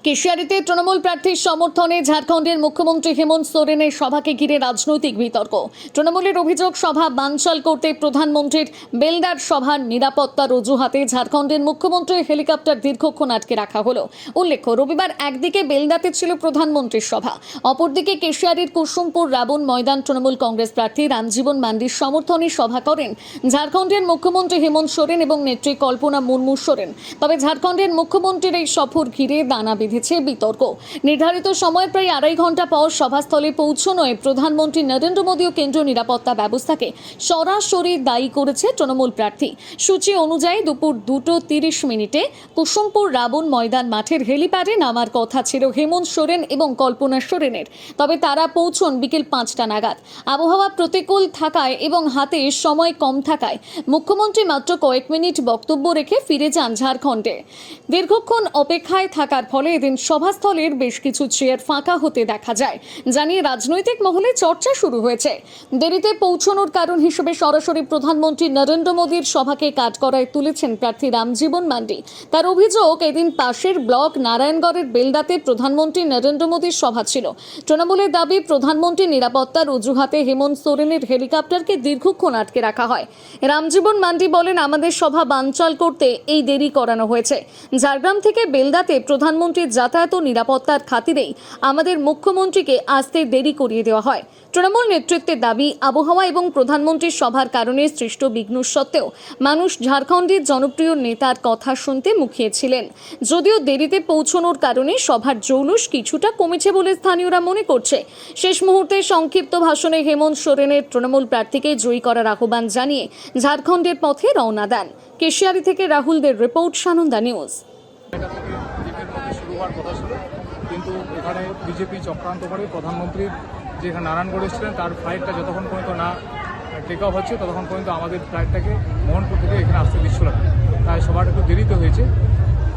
কেশিয়ারিতে তৃণমূল প্রার্থীর সমর্থনে ঝাড়খণ্ডের মুখ্যমন্ত্রী হেমন্ত সোরেনের সভাকে ঘিরে রাজনৈতিক বিতর্ক। তৃণমূলের অভিযোগ, সভা বানচাল করতে প্রধানমন্ত্রীর বেলদার সভার নিরাপত্তার অজুহাতে ঝাড়খণ্ডের মুখ্যমন্ত্রীর হেলিকপ্টার দীর্ঘক্ষণ আটকে রাখা হলো। উল্লেখ্য, রবিবার একদিকে বেলদাতে ছিল প্রধানমন্ত্রীর সভা, অপরদিকে কেশিয়ারির কুসুমপুর রাবণ ময়দান তৃণমূল কংগ্রেস প্রার্থী রামজীবন মান্ডির সমর্থনে সভা করেন ঝাড়খণ্ডের মুখ্যমন্ত্রী হেমন্ত সোরেন এবং নেত্রী কল্পনা মুর্মু সোরেন। তবে ঝাড়খণ্ডের মুখ্যমন্ত্রীর এই সফর ঘিরে দানা বেঁধেছে বিতর্ক। নির্ধারিত সময়ের প্রায় আড়াই ঘন্টা পর সভাস্থলে পৌঁছনোয় প্রধানমন্ত্রী নরেন্দ্র মোদী ও কেন্দ্রীয় নিরাপত্তা ব্যবস্থাকে সরাসরি দায়ী করেছে তৃণমূল প্রার্থী। সূচি অনুযায়ী দুপুর 2:30 কুসুমপুর রাবণ ময়দান মাঠের হেলিপ্যাডে নামার কথা ছিল হেমন্ত সোরেন এবং কল্পনা সোরেনের। তবে তারা পৌঁছন বিকেল 5টা নাগাদ। আবহাওয়া প্রতিকূল থাকায় এবং হাতে সময় কম থাকায় মুখ্যমন্ত্রী মাত্র কয়েক মিনিট বক্তব্য রেখে ফিরে যান ঝাড়খণ্ডে। দীর্ঘক্ষণ অপেক্ষায় থাকার ফলে এদিন সভাস্থলের বেশ কিছু চেয়ার ফাঁকা হতে দেখা যায়, জানিয়ে রাজনৈতিক মহলে চর্চা শুরু হয়েছে। দেরিতে পৌঁছানোর কারণ হিসেবে সরাসরি প্রধানমন্ত্রী নরেন্দ্র মোদীর সভাকে কাঠগড়ায় তুলেছেন প্রার্থী রামজীবন মান্ডি। তার অভিযোগ, এদিন পাশের ব্লক নারায়ণগড়ের বেলদাতে প্রধানমন্ত্রী নরেন্দ্র মোদীর সভা ছিল। তৃণমূলের দাবি, প্রধানমন্ত্রী নিরাপত্তার অজুহাতে হেমন্ত সোরেনের হেলিকপ্টারকে দীর্ঘক্ষণ আটকে রাখা হয়। রামজীবন মান্ডি বলেন, আমাদের সভা বানচাল করতে এই দেরি করানো হয়েছে। ঝাড়গ্রাম থেকে বেলদাতে প্রধানমন্ত্রীর যাতায়াত ও নিরাপত্তার খাতিরেই আমাদের মুখ্যমন্ত্রীকে আসতে দেরি করিয়ে দেওয়া হয়। তৃণমূল নেতৃত্বের দাবি, আবহাওয়া এবং প্রধানমন্ত্রীর সভার কারণে সৃষ্ট বিঘ্ন সত্ত্বেও মানুষ ঝাড়খণ্ডের জনপ্রিয় নেতার কথা শুনতে মুখিয়ে ছিলেন। যদিও দেরিতে পৌঁছানোর কারণে সভার জৌলুস কিছুটা কমেছে বলে স্থানীয়রা মনে করছে। শেষ মুহূর্তে সংক্ষিপ্ত ভাষণে হেমন্ত সোরেনের তৃণমূল প্রার্থীকে জয়ী করার আহ্বান জানিয়ে ঝাড়খণ্ডের পথে রওনা দেন। কেশিয়ারি থেকে রাহুলদের রিপোর্ট, সানন্দা নিউজ। শুরু হওয়ার কথা ছিল, কিন্তু এখানে বিজেপি চক্রান্ত করে প্রধানমন্ত্রী যেখানে নারায়ণগড় এসেছিলেন তার ফ্লাইটটা যতক্ষণ পর্যন্ত না টেক অফ হচ্ছে ততক্ষণ পর্যন্ত আমাদের ফ্লাইটটাকে মোহনপুর থেকে এখানে আসতে দিচ্ছিল না। তাই সভাটা একটু দেরিতে হয়েছে।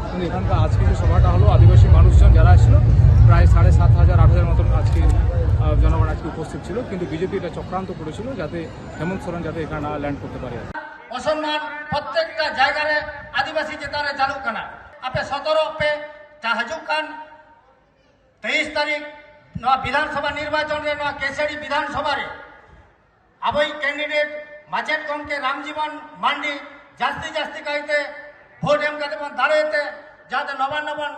কিন্তু এখানকার আজকে যে সভাটা হলো, আদিবাসী মানুষজন যারা ছিল প্রায় 7,500-8,000 মতন আজকে জনগণ আজকে উপস্থিত ছিল। কিন্তু বিজেপি এটা চক্রান্ত করেছিল যাতে হেমন্ত সোরেন যাতে এখানে না ল্যান্ড করতে পারে। অসম্মান প্রত্যেকটা জায়গায় আদিবাসী চেতারে চালু কানা আপে 17 पे হাজুক খান 23 তারিখ বিধানসভা নির্বাচন রে কেশিয়ারি বিধানসভা রে আবই ক্যান্ডিডেট মাচেট কমকে রামজীবন মান্ডি জাস্তি জাস্তি কাইতে ভোট এম কাতে দাঁড়াইতে যাতে নবান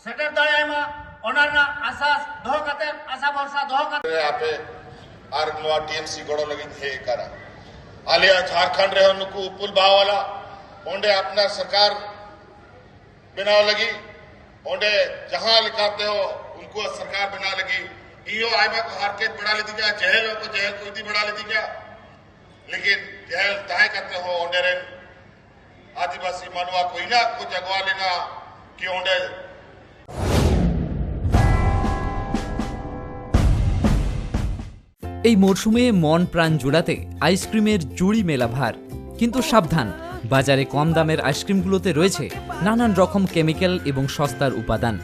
সেটার দাঁড়ায়মা ওনারনা আশাস দহ কাতে আশা ভরসা দহ কাতে আপে আর নোয়া টিএমসি গড় লাগি হে করা আলিয়া झारखंड रे उनको पुल बावाला ओंडे अपना सरकार बनाव लगी। ओंडे जहां लिखाते हो उनको सरकार बना लगी। इो आयमा को हारकेत बढ़ा लेती क्या, जहल को इतनी बढ़ा लेती क्या। लेकिन जहल तय करते हो ओंडे रे आदिवासी मनवा कोई ना को जगवा लेना कि ओंडे এই মরশুমে মন প্রাণ জোড়াতে আইসক্রিমের জুড়ি মেলা ভার। কিন্তু সাবধান, বাজারে কম দামের আইসক্রিমগুলোতে রয়েছে নানান রকম কেমিক্যাল এবং সস্তার উপাদান।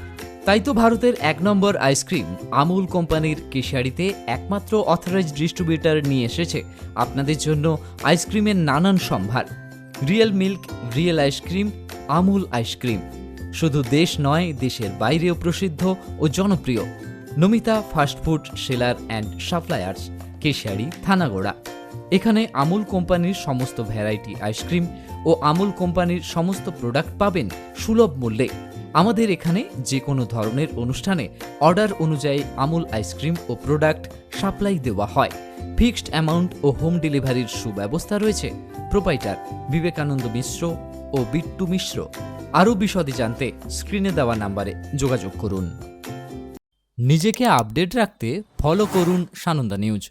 তাই তো ভারতের 1 নম্বর আইসক্রিম আমুল কোম্পানির কেশিয়ারিতে একমাত্র অথরাইজড ডিস্ট্রিবিউটর নিয়ে এসেছে আপনাদের জন্য আইসক্রিমের নানান সম্ভার। Real milk, real ice cream, Amul ice cream শুধু দেশ নয়, দেশের বাইরেও প্রসিদ্ধ ও জনপ্রিয়। Namita fast food seller and suppliers, Keshiary, Thanagora. এখানে আমুল কোম্পানির সমস্ত ভ্যারাইটি আইসক্রিম ও আমুল কোম্পানির সমস্ত প্রোডাক্ট পাবেন সুলভ মূল্যে। আমাদের এখানে যে কোনো ধরনের অনুষ্ঠানে অর্ডার অনুযায়ী আমুল আইসক্রিম ও প্রোডাক্ট সাপ্লাই দেওয়া হয়। ফিক্সড অ্যামাউন্ট ও হোম ডেলিভারির সুব্যবস্থা রয়েছে। প্রোপাইটার বিবেকানন্দ মিশ্র ও বিট্টু মিশ্র। আরও বিশদে জানতে স্ক্রিনে দেওয়া নাম্বারে যোগাযোগ করুন। নিজেকে আপডেট রাখতে ফলো করুন সানন্দা নিউজ।